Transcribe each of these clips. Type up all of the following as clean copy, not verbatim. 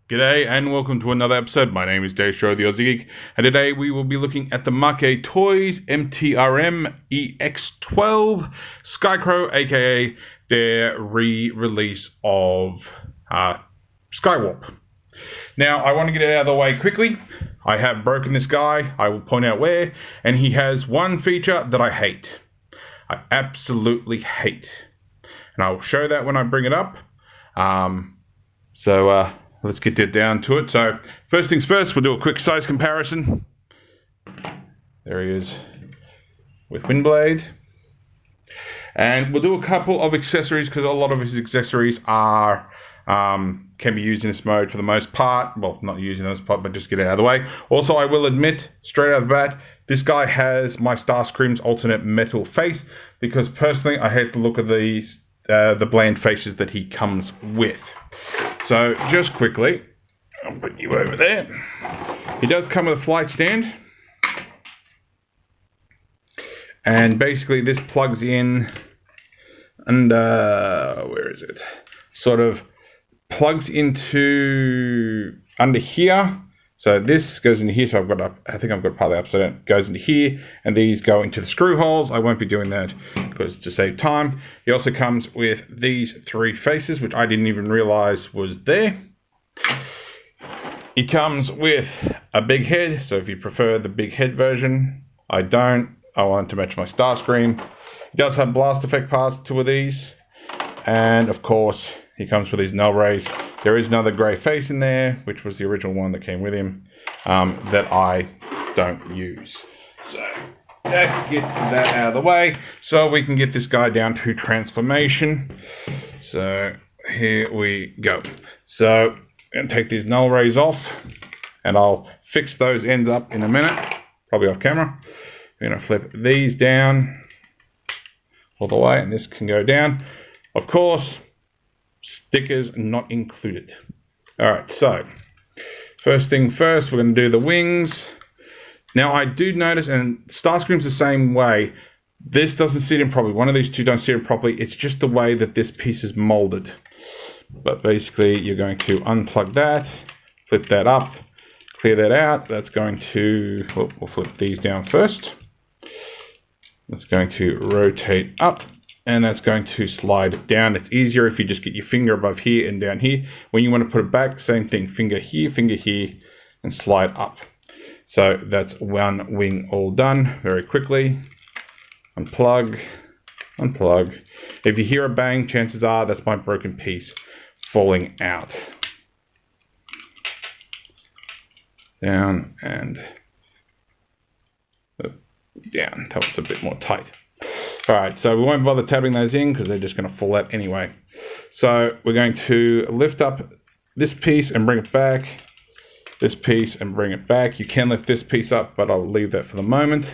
G'day and welcome to another episode. My name is Daethstro, the Aussie Geek, and today we will be looking at the Maketoys MTRM EX12 Skywarp, aka their re-release of Skywarp. Now, I want to get it out of the way quickly. I have broken this guy, I will point out where, and he has one feature that I hate. I absolutely hate. And I will show that when I bring it up. Let's get down to it. So, first things first, we'll do a quick size comparison. There he is with Windblade. And we'll do a couple of accessories because a lot of his accessories are can be used in this mode for the most part. Well, not using this part, but just get it out of the way. Also, I will admit, straight out of the bat, this guy has my Starscream's alternate metal face because personally, I hate the look of these, the bland faces that he comes with. So, just quickly, I'll put you over there. He does come with a flight stand. And basically this plugs in and, where is it? Sort of plugs into under here. So this goes into here, so I think I've got part of the upside down. It goes into here, and these go into the screw holes. I won't be doing that because to save time. He also comes with these three faces, which I didn't even realize was there. He comes with a big head, so if you prefer the big head version, I don't. I want to match my Starscream. He does have blast effect parts, two of these. And of course, he comes with these null rays. There is another grey face in there, which was the original one that came with him, that I don't use. So, that gets that out of the way, so we can get this guy down to transformation. So, here we go. So, I'm going to take these null rays off, and I'll fix those ends up in a minute, probably off camera. I'm going to flip these down all the way, and this can go down. Of course, stickers not included. Alright, so first thing first, we're going to do the wings. Now I do notice, and Starscream's the same way, this doesn't sit in properly. One of these two don't sit in properly. It's just the way that this piece is molded. But basically you're going to unplug that, flip that up, clear that out. That's going to, we'll flip these down first. That's going to rotate up. And that's going to slide down. It's easier if you just get your finger above here and down here. When you want to put it back, same thing. Finger here, and slide up. So that's one wing all done very quickly. Unplug, unplug. If you hear a bang, chances are that's my broken piece falling out. Down and down. That was a bit more tight. Alright, so we won't bother tabbing those in because they're just going to fall out anyway. So we're going to lift up this piece and bring it back. This piece and bring it back. You can lift this piece up, but I'll leave that for the moment.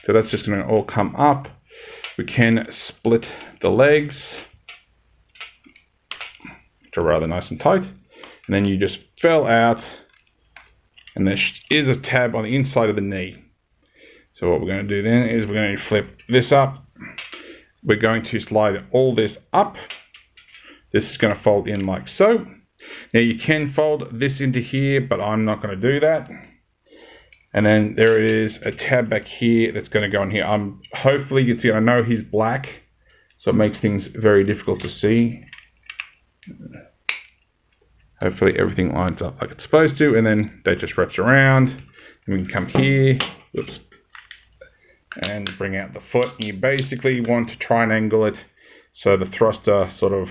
So that's just going to all come up. We can split the legs, which are rather nice and tight. And then you just fell out. And there is a tab on the inside of the knee. So what we're going to do then is we're going to flip this up. We're going to slide all this up. This is going to fold in like so. Now you can fold this into here, but I'm not going to do that. And then there is a tab back here that's going to go in here. Hopefully you can see, I know he's black, so it makes things very difficult to see. Hopefully everything lines up like it's supposed to, and then that just wraps around. And we can come here. Whoops. And bring out the foot. You basically want to try and angle it so the thruster sort of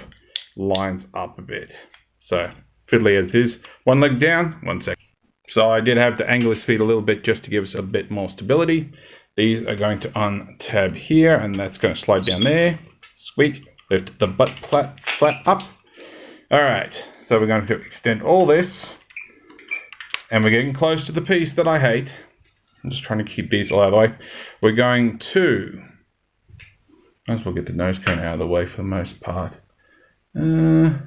lines up a bit. So fiddly as it is. One leg down, 1 second. So I did have to angle his feet a little bit just to give us a bit more stability. These are going to untab here, and that's going to slide down there. Squeak. Lift the butt flat up. Alright, so we're going to extend all this. And we're getting close to the piece that I hate. I'm just trying to keep these all out of the way. We're going to, might as well get the nose cone out of the way for the most part. No,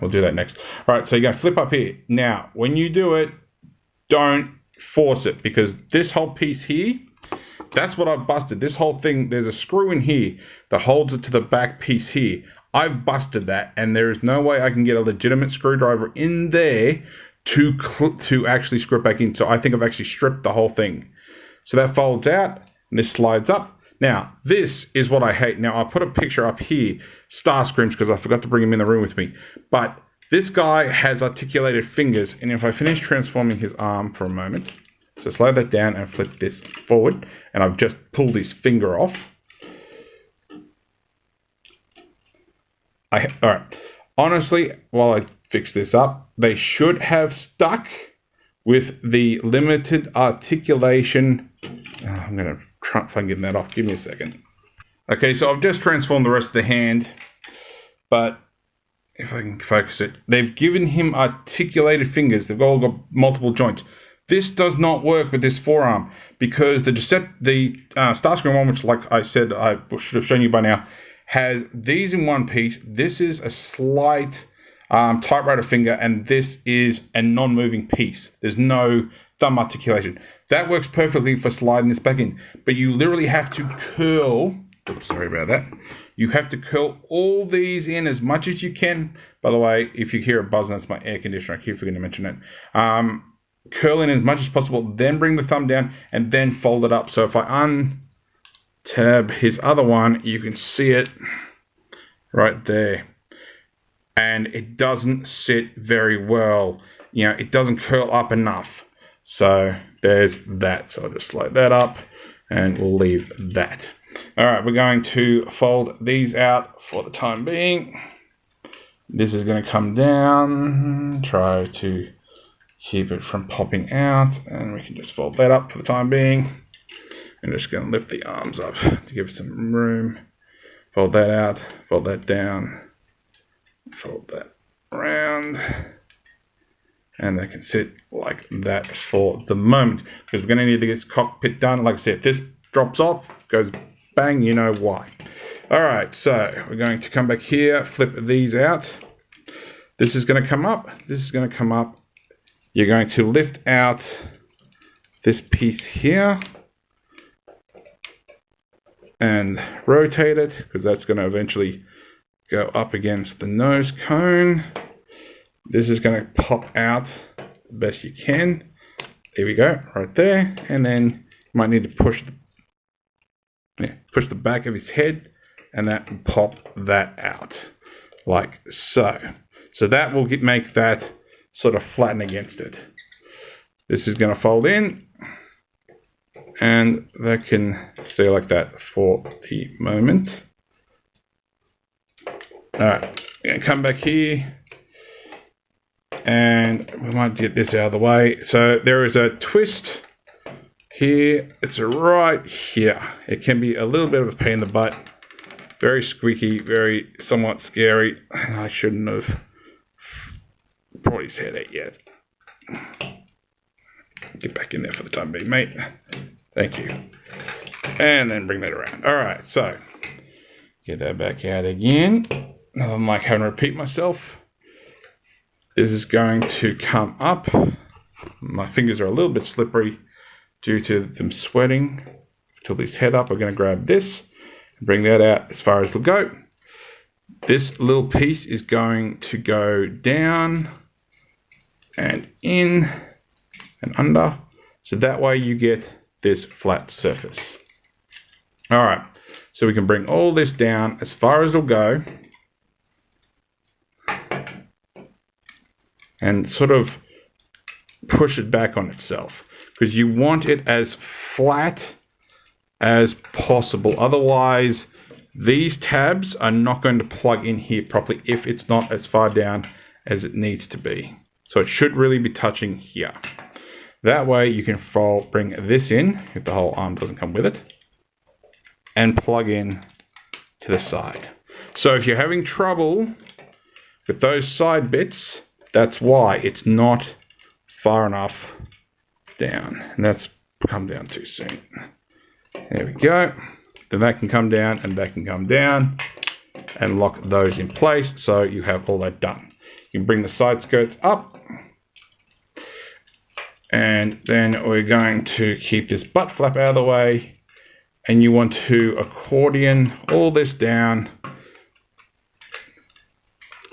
we'll do that next. All right, so you're going to flip up here. Now, when you do it, don't force it because this whole piece here, that's what I've busted. This whole thing, there's a screw in here that holds it to the back piece here. I've busted that, and there is no way I can get a legitimate screwdriver in there to actually screw it back in. So I think I've actually stripped the whole thing. So that folds out, and this slides up. Now, this is what I hate. Now, I'll put a picture up here, Starscream's, because I forgot to bring him in the room with me. But this guy has articulated fingers, and if I finish transforming his arm for a moment, so slide that down and flip this forward, and I've just pulled his finger off. All right. Honestly, while I fix this up, they should have stuck with the limited articulation. I'm going to try and get that off. Give me a second. Okay, so I've just transformed the rest of the hand, but if I can focus it, they've given him articulated fingers. They've all got multiple joints. This does not work with this forearm because the Starscream one, which like I said, I should have shown you by now, has these in one piece. This is a slight typewriter finger, and this is a non-moving piece. There's no thumb articulation. That works perfectly for sliding this back in, but you literally have to curl. Oops, sorry about that. You have to curl all these in as much as you can. By the way, if you hear a buzz, that's my air conditioner. I keep forgetting to mention it. Curl in as much as possible, then bring the thumb down, and then fold it up. So if I untab his other one, you can see it right there. And it doesn't sit very well. You know, it doesn't curl up enough. So there's that. So I'll just slide that up and we'll leave that. All right, we're going to fold these out for the time being. This is going to come down. Try to keep it from popping out. And we can just fold that up for the time being. I'm just going to lift the arms up to give it some room. Fold that out. Fold that down. Fold that around. And they can sit like that for the moment. Because we're going to need to get this cockpit done. Like I said, if this drops off, goes bang, you know why. Alright, so we're going to come back here, flip these out. This is going to come up. This is going to come up. You're going to lift out this piece here. And rotate it, because that's going to eventually go up against the nose cone. This is going to pop out the best you can. There we go, right there. And then you might need to push the back of his head, and that will pop that out, like so. So that will make that sort of flatten against it. This is going to fold in, and that can stay like that for the moment. All right, we're going to come back here. And we might get this out of the way. So there is a twist here. It's right here. It can be a little bit of a pain in the butt. Very squeaky, very somewhat scary. I shouldn't have brought his head out yet. Get back in there for the time being, mate. Thank you. And then bring that around. All right, so get that back out again. I'm like having to repeat myself. This is going to come up. My fingers are a little bit slippery due to them sweating. Tilt his head up. We're going to grab this and bring that out as far as we'll go. This little piece is going to go down and in and under. So that way you get this flat surface. All right. So we can bring all this down as far as it'll go. And sort of push it back on itself, because you want it as flat as possible. Otherwise, these tabs are not going to plug in here properly if it's not as far down as it needs to be. So it should really be touching here. That way you can bring this in, if the whole arm doesn't come with it, and plug in to the side. So if you're having trouble with those side bits, that's why it's not far enough down. And that's come down too soon. There we go. Then that can come down and that can come down and lock those in place, so you have all that done. You can bring the side skirts up. And then we're going to keep this butt flap out of the way. And you want to accordion all this down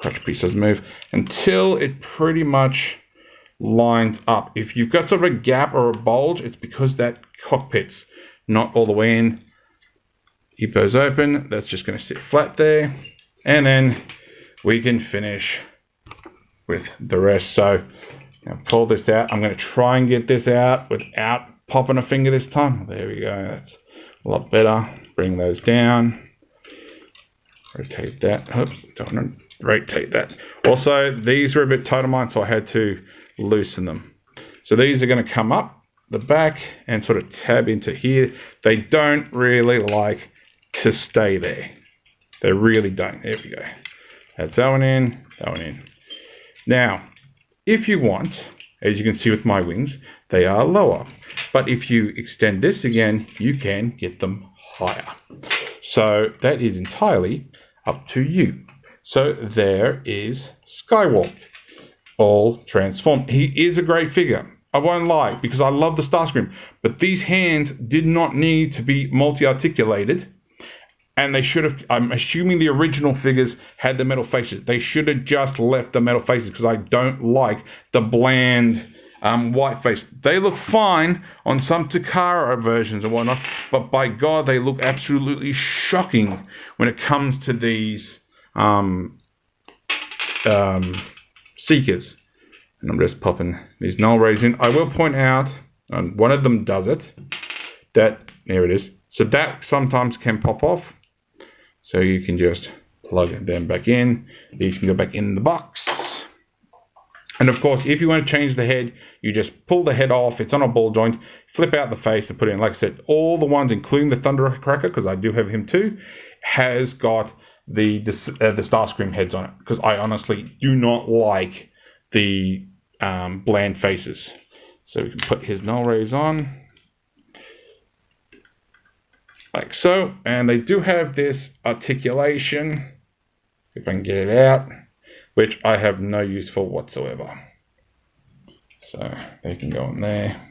crotch piece doesn't move until it pretty much lines up. If you've got sort of a gap or a bulge, it's because that cockpit's not all the way in. Keep those open. That's just going to sit flat there. And then we can finish with the rest. So now pull this out. I'm going to try and get this out without popping a finger this time. There we go. That's a lot better. Bring those down. Rotate that. Oops, don't want to rotate that. Also, these were a bit tight on mine, so I had to loosen them. So these are going to come up the back and sort of tab into here. They don't really like to stay there. They really don't. There we go. That's that one in, that one in. Now, if you want, as you can see with my wings, they are lower. But if you extend this again, you can get them higher. So that is entirely up to you. So there is Skywarp, all transformed. He is a great figure. I won't lie, because I love the Starscream. But these hands did not need to be multi-articulated. And they should have, I'm assuming the original figures had the metal faces. They should have just left the metal faces, because I don't like the bland white face. They look fine on some Takara versions and whatnot, but by God, they look absolutely shocking when it comes to these Seekers. And I'm just popping these null rays in. I will point out, and one of them does it, that, there it is. So that sometimes can pop off. So you can just plug them back in. These can go back in the box. And of course, if you want to change the head, you just pull the head off. It's on a ball joint. Flip out the face and put it in. Like I said, all the ones, including the Thundercracker, because I do have him too, has got the Starscream heads on it. Because I honestly do not like the bland faces. So we can put his null rays on. Like so. And they do have this articulation, if I can get it out, which I have no use for whatsoever. So they can go in there.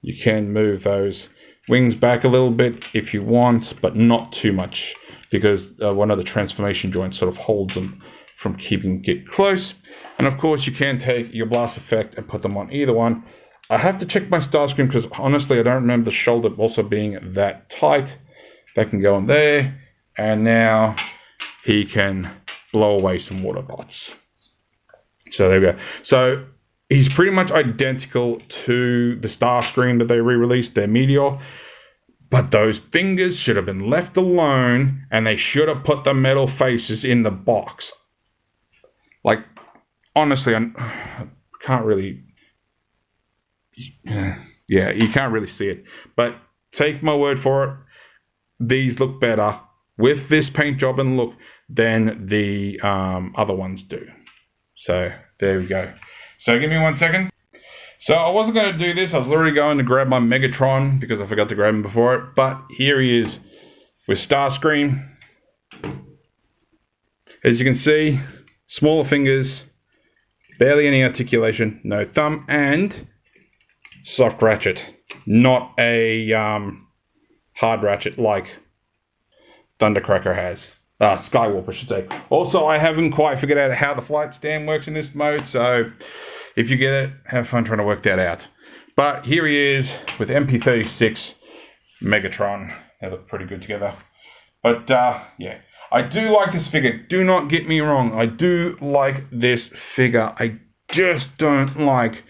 You can move those wings back a little bit if you want, but not too much, because one of the transformation joints sort of holds them from keeping it close. And of course you can take your blast effect and put them on either one. I have to check my Starscream, because honestly I don't remember the shoulder also being that tight. That can go on there, and now he can blow away some water bots. So there we go. So he's pretty much identical to the Starscream that they re-released, their Meteor. But those fingers should have been left alone, and they should have put the metal faces in the box. Like, honestly, I can't really... Yeah, you can't really see it. But take my word for it, these look better with this paint job and look than the other ones do. So there we go. So give me 1 second. So I wasn't going to do this. I was literally going to grab my Megatron because I forgot to grab him before it. But here he is with Starscream. As you can see, smaller fingers, barely any articulation, no thumb, and soft ratchet. Not a hard ratchet like Thundercracker has. Skywarp, I should say. Also, I haven't quite figured out how the flight stand works in this mode, so if you get it, have fun trying to work that out. But here he is with MP36 Megatron. They look pretty good together. But, yeah. I do like this figure. Do not get me wrong. I do like this figure. I just don't like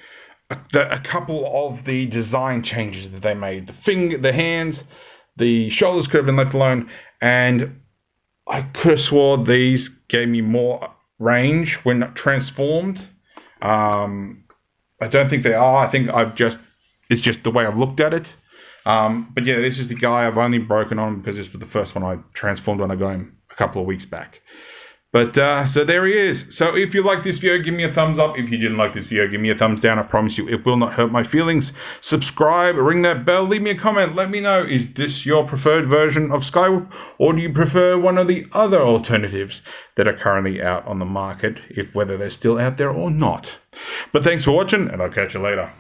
a couple of the design changes that they made. The hands, the shoulders could have been left alone, and I could have swore these gave me more range when transformed. I don't think they are. I think it's just the way I've looked at it. But yeah, this is the guy I've only broken on because this was the first one I transformed when I got him a couple of weeks back. But, so there he is. So if you like this video, give me a thumbs up. If you didn't like this video, give me a thumbs down. I promise you, it will not hurt my feelings. Subscribe, ring that bell, leave me a comment. Let me know, is this your preferred version of Skywarp? Or do you prefer one of the other alternatives that are currently out on the market, whether they're still out there or not? But thanks for watching, and I'll catch you later.